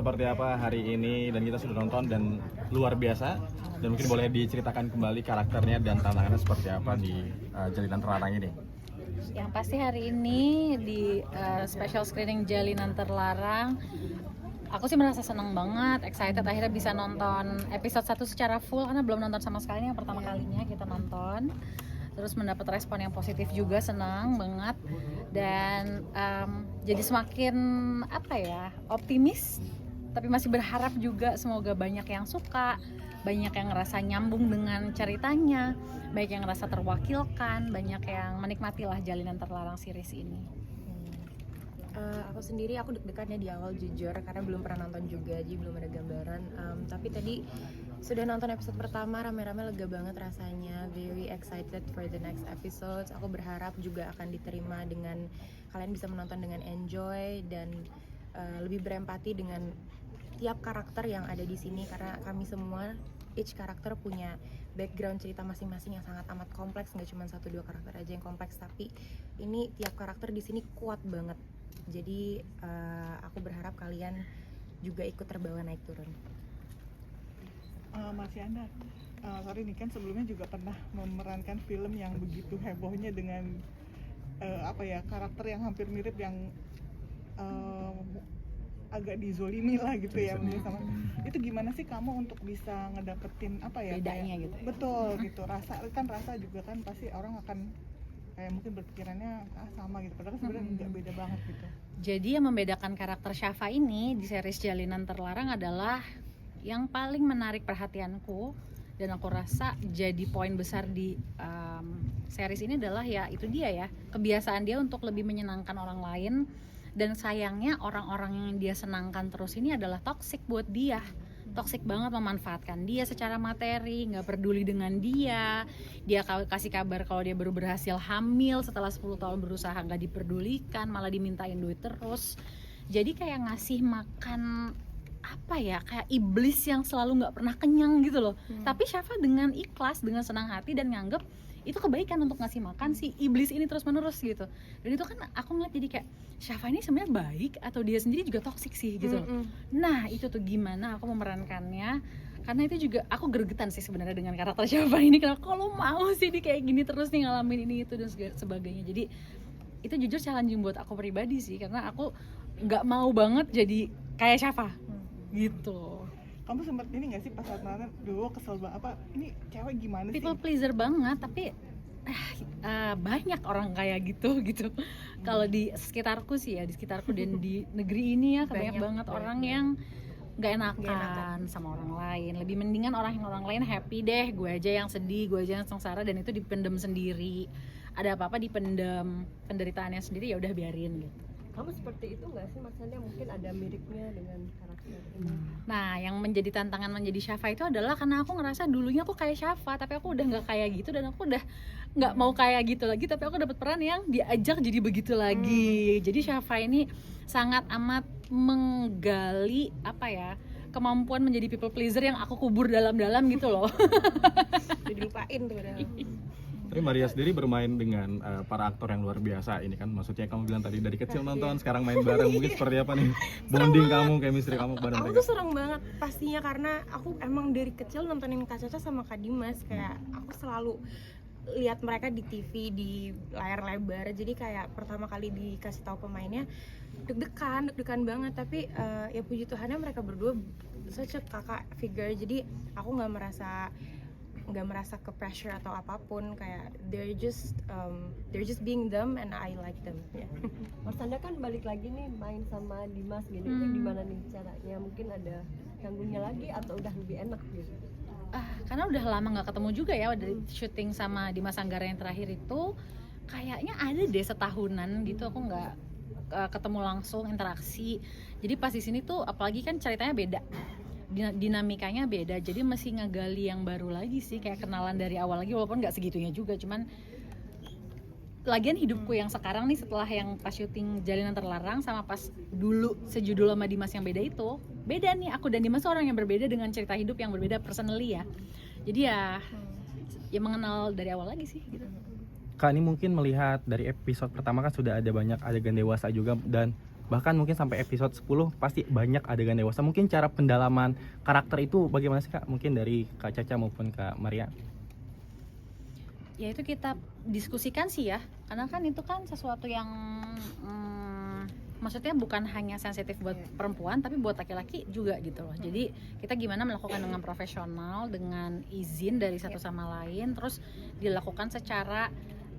seperti apa hari ini dan kita sudah nonton dan luar biasa. Dan mungkin boleh diceritakan kembali karakternya dan tantangannya seperti apa di Jalinan Terlarang ini. Yang pasti hari ini di special screening Jalinan Terlarang, aku sih merasa senang banget, excited akhirnya bisa nonton episode 1 secara full karena belum nonton sama sekali, ini yang pertama kalinya kita nonton. Terus mendapat respon yang positif juga, senang banget. Dan jadi semakin optimis, tapi masih berharap juga semoga banyak yang suka, banyak yang ngerasa nyambung dengan ceritanya, banyak yang ngerasa terwakilkan, banyak yang menikmatilah Jalinan Terlarang series ini. Aku sendiri deg-degannya di awal jujur karena belum pernah nonton juga, jadi belum ada gambaran. Tapi tadi sudah nonton episode pertama, rame-rame lega banget rasanya, very excited for the next episodes. Aku berharap juga akan diterima dengan kalian bisa menonton dengan enjoy dan lebih berempati dengan tiap karakter yang ada di sini karena kami semua each karakter punya background cerita masing-masing yang sangat amat kompleks, nggak cuma 1-2 karakter aja yang kompleks, tapi ini tiap karakter di sini kuat banget. Jadi aku berharap kalian juga ikut terbawa naik turun. Mas Yana, sorry nih kan sebelumnya juga pernah memerankan film yang begitu hebohnya dengan karakter yang hampir mirip yang agak dizolimi lah gitu ya sama. Itu gimana sih kamu untuk bisa ngedapetin bedanya gitu ya? Betul gitu, rasa juga kan pasti orang akan kayak mungkin berpikirannya sama gitu, padahal sebenarnya nggak beda banget gitu. Jadi yang membedakan karakter Syafa ini di series Jalinan Terlarang adalah yang paling menarik perhatianku dan aku rasa jadi poin besar di series ini adalah ya itu dia ya, kebiasaan dia untuk lebih menyenangkan orang lain, dan sayangnya orang-orang yang dia senangkan terus ini adalah toksik buat dia. Toksik banget, memanfaatkan dia secara materi, nggak peduli dengan dia kasih kabar kalau dia baru berhasil hamil setelah 10 tahun berusaha, nggak diperdulikan, malah dimintain duit terus. Jadi kayak ngasih makan kayak iblis yang selalu nggak pernah kenyang gitu loh. Tapi Syafa dengan ikhlas, dengan senang hati dan nganggep itu kebaikan untuk ngasih makan si iblis ini terus menerus gitu. Dan itu kan aku ngeliat jadi kayak Syafa ini sebenarnya baik atau dia sendiri juga toksik sih gitu. Nah itu tuh gimana aku memerankannya, karena itu juga aku gregetan sih sebenarnya dengan karakter Syafa ini, karena kalau mau sih dia kayak gini terus nih ngalamin ini itu dan sebagainya. Jadi itu jujur challenging buat aku pribadi sih, karena aku nggak mau banget jadi kayak Syafa gitu. Kamu sempat ini nggak sih pas saat nonton, kesel banget, ini cewek gimana sih? People pleaser banget, tapi banyak orang kayak gitu. Kalau di sekitarku sih ya, di sekitarku dan di negeri ini ya banyak banget orang yang nggak enakan sama orang lain. Lebih mendingan orang lain happy deh, gue aja yang sedih, gue aja yang sengsara, dan itu dipendam sendiri. Ada apa-apa dipendam, penderitaannya sendiri ya udah biarin gitu. Kamu seperti itu nggak sih maksudnya, mungkin ada miripnya dengan karakter ini? Nah, yang menjadi tantangan menjadi Syafa itu adalah karena aku ngerasa dulunya aku kayak Syafa, tapi aku udah nggak kayak gitu dan aku udah nggak mau kayak gitu lagi, tapi aku dapat peran yang diajak jadi begitu lagi. Jadi Syafa ini sangat amat menggali kemampuan menjadi people pleaser yang aku kubur dalam-dalam gitu loh. Jadi lupain tuh udah. Tapi Maria sendiri bermain dengan para aktor yang luar biasa ini kan, maksudnya kamu bilang tadi dari kecil nonton, sekarang main bareng, mungkin seperti apa nih bonding kamu, chemistry kamu bareng Aku mereka? tuh serem banget pastinya karena aku emang dari kecil nontonin Kak Caca sama Kak Dimas, kayak aku selalu lihat mereka di TV, di layar lebar, jadi kayak pertama kali dikasih tahu pemainnya deg-degan banget, tapi ya puji Tuhannya mereka berdua such a kakak figure, jadi aku nggak merasa ke pressure atau apapun, kayak they're just being them and I like them. Mas Anda kan balik lagi nih main sama Dimas gini, itu gimana nih caranya? Mungkin ada canggungnya lagi atau udah lebih enak gitu? Karena udah lama nggak ketemu juga ya, dari syuting sama Dimas Anggara yang terakhir itu kayaknya ada deh setahunan gitu aku nggak ketemu langsung, interaksi. Jadi pas di sini tuh apalagi kan ceritanya beda, dinamikanya beda, jadi masih ngegali yang baru lagi sih, kayak kenalan dari awal lagi, walaupun nggak segitunya juga, cuman lagian hidupku yang sekarang nih setelah yang pas syuting Jalinan Terlarang sama pas dulu sejudul sama Dimas yang beda itu beda nih, aku dan Dimas orang yang berbeda dengan cerita hidup yang berbeda personally ya, jadi ya mengenal dari awal lagi sih gitu. Kak, ini mungkin melihat dari episode pertama kan sudah ada banyak adegan dewasa juga, dan bahkan mungkin sampai episode 10 pasti banyak adegan dewasa. Mungkin cara pendalaman karakter itu bagaimana sih Kak? Mungkin dari Kak Caca maupun Kak Maria. Ya itu kita diskusikan sih ya, karena kan itu kan sesuatu yang maksudnya bukan hanya sensitif buat perempuan tapi buat laki-laki juga gitu loh. Jadi kita gimana melakukan dengan profesional, dengan izin dari satu sama lain, terus dilakukan secara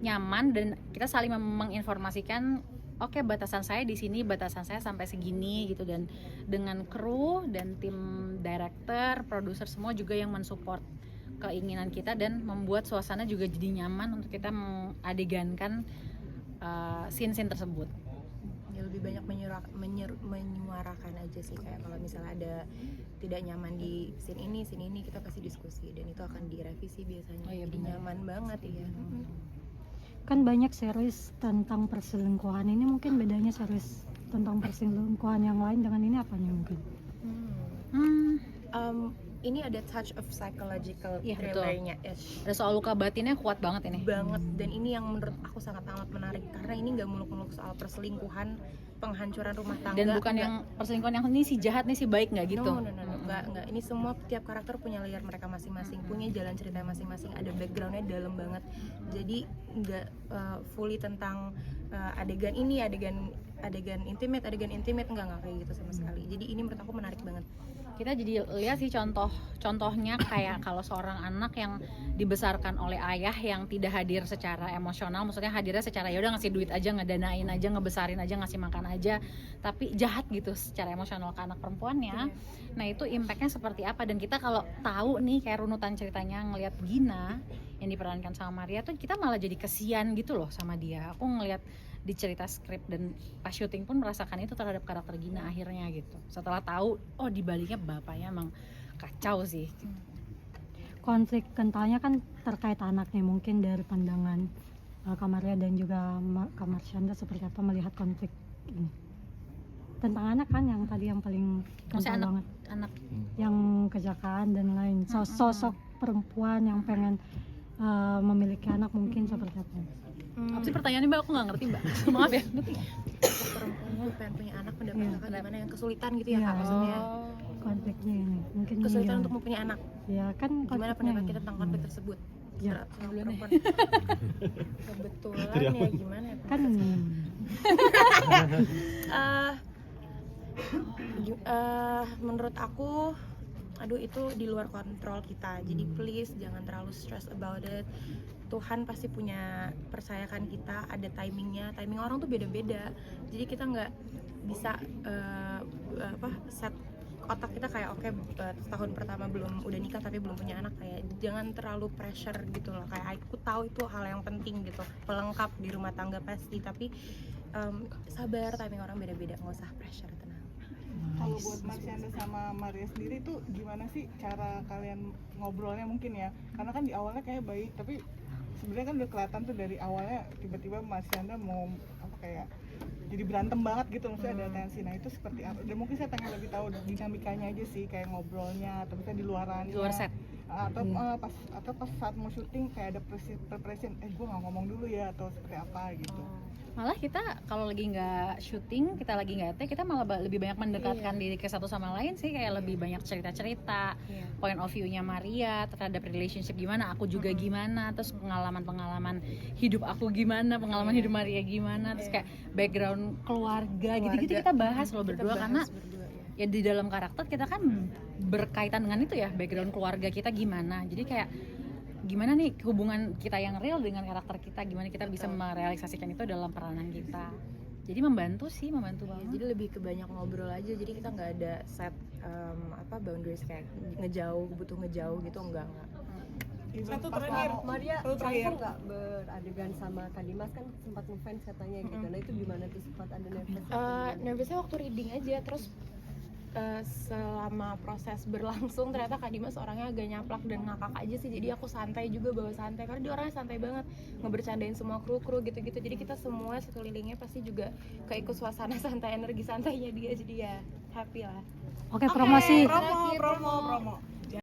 nyaman dan kita saling menginformasikan oke, batasan saya di sini, batasan saya sampai segini gitu, dan dengan kru dan tim director, produser semua juga yang mensupport keinginan kita dan membuat suasana juga jadi nyaman untuk kita mengadegankan scene-scene tersebut. Ya lebih banyak menyuarakan aja sih, kayak kalau misalnya ada tidak nyaman di scene ini kita pasti diskusi dan itu akan direvisi biasanya. Oh iya, jadi benar. nyaman banget ya. Kan banyak series tentang perselingkuhan, ini mungkin bedanya series tentang perselingkuhan yang lain dengan ini apanya mungkin? Ini ada touch of psychological Iya, betul. thrillernya ish Ada soal luka batinnya kuat banget ini. banget, dan ini yang menurut aku sangat amat menarik karena ini nggak muluk-muluk soal perselingkuhan, penghancuran rumah tangga, Dan bukan nggak. yang perselingkuhan yang ini si jahat nih si baik, nggak gitu. No, enggak. Ini semua tiap karakter punya layer mereka masing-masing, punya jalan cerita masing-masing, ada backgroundnya dalam banget. Jadi nggak fully tentang adegan ini, adegan intimate enggak kayak gitu sama sekali. Jadi ini menurut aku menarik banget. Kita jadi lihat sih contohnya kayak kalau seorang anak yang dibesarkan oleh ayah yang tidak hadir secara emosional, maksudnya hadirnya secara ya udah ngasih duit aja, ngedanain aja, ngebesarin aja, ngasih makan aja, tapi jahat gitu secara emosional ke anak perempuannya. Nah itu impactnya seperti apa, dan kita kalau tahu nih kayak runutan ceritanya ngelihat Gina yang diperankan sama Maria tuh kita malah jadi kesian gitu loh sama dia. Aku ngelihat di cerita skrip dan pas syuting pun merasakan itu terhadap karakter Gina akhirnya gitu. Setelah tahu oh dibaliknya bapaknya emang kacau sih. Konflik kentalnya kan terkait anaknya, mungkin dari pandangan Kak Maria dan juga Kak Marsyanda seperti apa melihat konflik ini tentang anak kan yang tadi yang paling Maksudnya kental banget, anak yang kecelakaan dan lain. Sosok perempuan yang pengen memiliki anak mungkin seperti apa? apa sih pertanyaannya Mbak? Aku nggak ngerti Mbak. Maaf ya. Perempuan pengen punya anak mendapatkan gimana yang kesulitan gitu ya Iya. Kak, maksudnya Konfliknya ini mungkin kesulitan iya. untuk mempunyai anak. Ya kan Gimana konfliknya pendapat ini. kita tentang konflik tersebut? Ya. Sama perempuan. Kebetulan ya gimana ya? Kan Menurut aku itu di luar kontrol kita, jadi please jangan terlalu stress about it. Tuhan pasti punya, percayakan kita, ada timingnya. Timing orang tuh beda-beda, jadi kita nggak bisa set otak kita kayak oke, tahun pertama udah nikah tapi belum punya anak, kayak jangan terlalu pressure gitu loh. Kayak aku tahu itu hal yang penting gitu, pelengkap di rumah tangga pasti, tapi sabar, timing orang beda-beda, nggak usah pressure, tenang. Kalau buat Marsyanda sama Maria sendiri tuh gimana sih cara kalian ngobrolnya mungkin ya? Karena kan di awalnya kayak baik, tapi sebenarnya kan udah kelihatan tuh dari awalnya tiba-tiba Marsyanda mau kayak jadi berantem banget gitu, maksudnya ada tensi. Nah itu seperti apa? Dan mungkin saya pengen lebih tahu dinamikanya aja sih, kayak ngobrolnya atau misalnya di luarannya, Di luar set. atau pas saat mau syuting kayak ada preparation, gue nggak ngomong dulu ya atau seperti apa gitu. Malah kita kalau lagi nggak syuting, kita lagi nggak take, kita malah lebih banyak mendekatkan diri ke satu sama lain sih, kayak lebih banyak cerita-cerita, point of view-nya Maria terhadap relationship gimana, aku juga gimana, terus pengalaman hidup aku gimana, pengalaman hidup Maria gimana, terus kayak background keluarga gitu-gitu kita bahas loh berdua, karena ya di dalam karakter kita kan berkaitan dengan itu ya, background keluarga kita gimana, jadi kayak gimana nih hubungan kita yang real dengan karakter kita, gimana kita bisa merealisasikan itu dalam peranan kita. Jadi membantu banget. Jadi lebih ke banyak ngobrol aja, jadi kita nggak ada set boundaries kayak butuh ngejauh gitu, enggak. Satu terakhir, Maria langsung nggak beradegan sama Kak Dimas, kan sempat ngefans katanya gitu. Nah itu gimana tuh, sempat ada nervous? Nervousnya waktu reading aja, terus selama proses berlangsung ternyata Kak Dimas orangnya agak nyaplak dan ngakak aja sih, jadi aku santai juga, bawa santai karena dia orangnya santai banget, ngebercandain semua kru gitu-gitu, jadi kita semua sekelilingnya pasti juga keikut suasana santai, energi santainya dia, jadi ya happy lah. Oke, promosi. promo